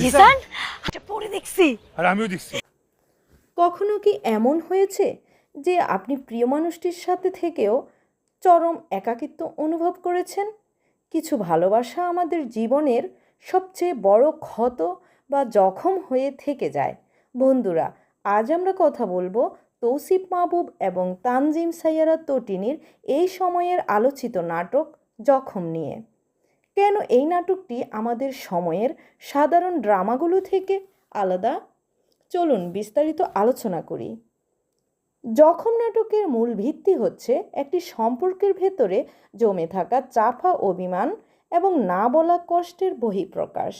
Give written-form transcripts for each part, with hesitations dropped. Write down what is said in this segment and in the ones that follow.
জিসান এটা পড়ে দেখছি। আর আমিও দেখছি। কখনো কি এমন হয়েছে যে আপনি প্রিয় মানুষটির সাথে থেকেও চরম একাকিত্ব অনুভব করেছেন? কিছু ভালোবাসা আমাদের জীবনের সবচেয়ে বড় ক্ষত বা জখম হয়ে থেকে যায়। বন্ধুরা, আজ আমরা কথা বলবো তৌসিফ মাহবুব এবং তানজিম সাইয়ারা তটিনীর এই সময়ের আলোচিত নাটক জখম নিয়ে। কেন এই নাটকটি আমাদের সময়ের সাধারণ ড্রামাগুলো থেকে আলাদা? চলুন বিস্তারিত আলোচনা করি। জখম নাটকের মূল ভিত্তি হচ্ছে একটি সম্পর্কের ভেতরে জমে থাকা চাপা অভিমান এবং না বলা কষ্টের বহিঃপ্রকাশ।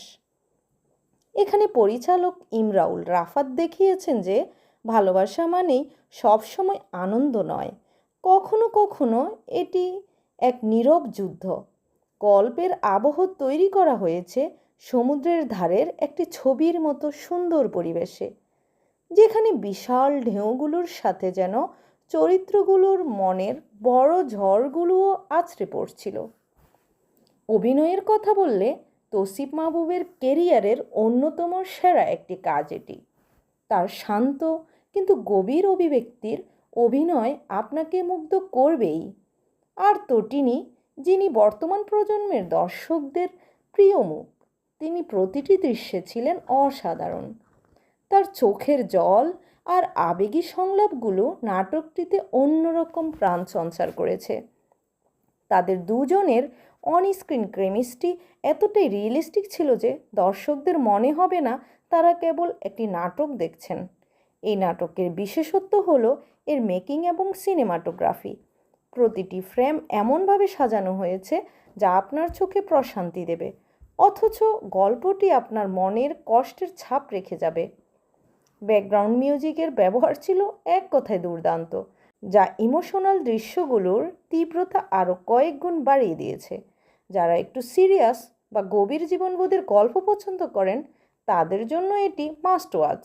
এখানে পরিচালক ইমরাউল রাফাত দেখিয়েছেন যে ভালোবাসা মানেই সবসময় আনন্দ নয়, কখনো কখনো এটি এক নীরব যুদ্ধ। গল্পের আবহ তৈরি করা হয়েছে সমুদ্রের ধারের একটি ছবির মতো সুন্দর পরিবেশে, যেখানে বিশাল ঢেউগুলোর সাথে যেন চরিত্রগুলোর মনের বড় ঝড়গুলোও আছড়ে পড়ছিল। অভিনয়ের কথা বললে তৌসিফ মাহবুবের কেরিয়ারের অন্যতম সেরা একটি কাজ এটি। তার শান্ত কিন্তু গভীর অভিব্যক্তির অভিনয় আপনাকে মুগ্ধ করবেই। আর তটিনী, যিনি বর্তমান প্রজন্মের দর্শকদের প্রিয় মুখ, তিনি প্রতিটি দৃশ্যে ছিলেন অসাধারণ। তার চোখের জল আর আবেগী সংলাপগুলো নাটকটিতে অন্যরকম প্রাণ সঞ্চার করেছে। তাদের দুজনের অন স্ক্রিন কেমিস্ট্রি এতটাই রিয়েলিস্টিক ছিল যে দর্শকদের মনে হবে না তারা কেবল একটি নাটক দেখছেন। এই নাটকের বিশেষত্ব হলো এর মেকিং এবং সিনেমাটোগ্রাফি। প্রতিটি ফ্রেম এমনভাবে সাজানো হয়েছে যা আপনার চোখে প্রশান্তি দেবে, অথচ গল্পটি আপনার মনের কষ্টের ছাপ রেখে যাবে। ব্যাকগ্রাউন্ড মিউজিকের ব্যবহার ছিল এক কথায় দুর্দান্ত, যা ইমোশনাল দৃশ্যগুলোর তীব্রতা আরও কয়েক গুণ বাড়িয়ে দিয়েছে। যারা একটু সিরিয়াস বা গভীর জীবনবোধের গল্প পছন্দ করেন তাদের জন্য এটি মাস্ট ওয়াচ।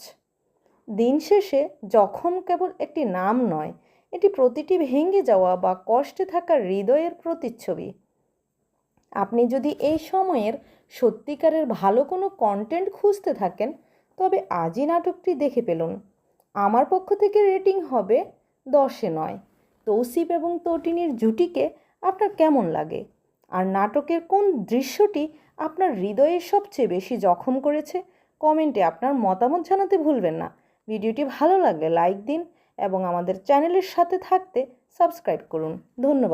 দিন শেষে জখম কেবল একটি নাম নয়, এটি প্রতিটি ভেঙে যাওয়া বা কষ্টে থাকা হৃদয়ের প্রতিচ্ছবি। আপনি যদি এই সময়ের সত্যিকারের ভালো কোনো কন্টেন্ট খুঁজতে থাকেন তবে আজই নাটকটি দেখে ফেলুন। আমার পক্ষ থেকে রেটিং হবে 10-এ 9। তৌসিফ এবং তটিনীর জুটিকে আপনার কেমন লাগে? আর নাটকের কোন দৃশ্যটি আপনার হৃদয়ে সবচেয়ে বেশি জখম করেছে? কমেন্টে আপনার মতামত জানাতে ভুলবেন না। ভিডিওটি ভালো লাগলে লাইক দিন এবং আমাদের চ্যানেলের সাথে থাকতে সাবস্ক্রাইব করুন। ধন্যবাদ।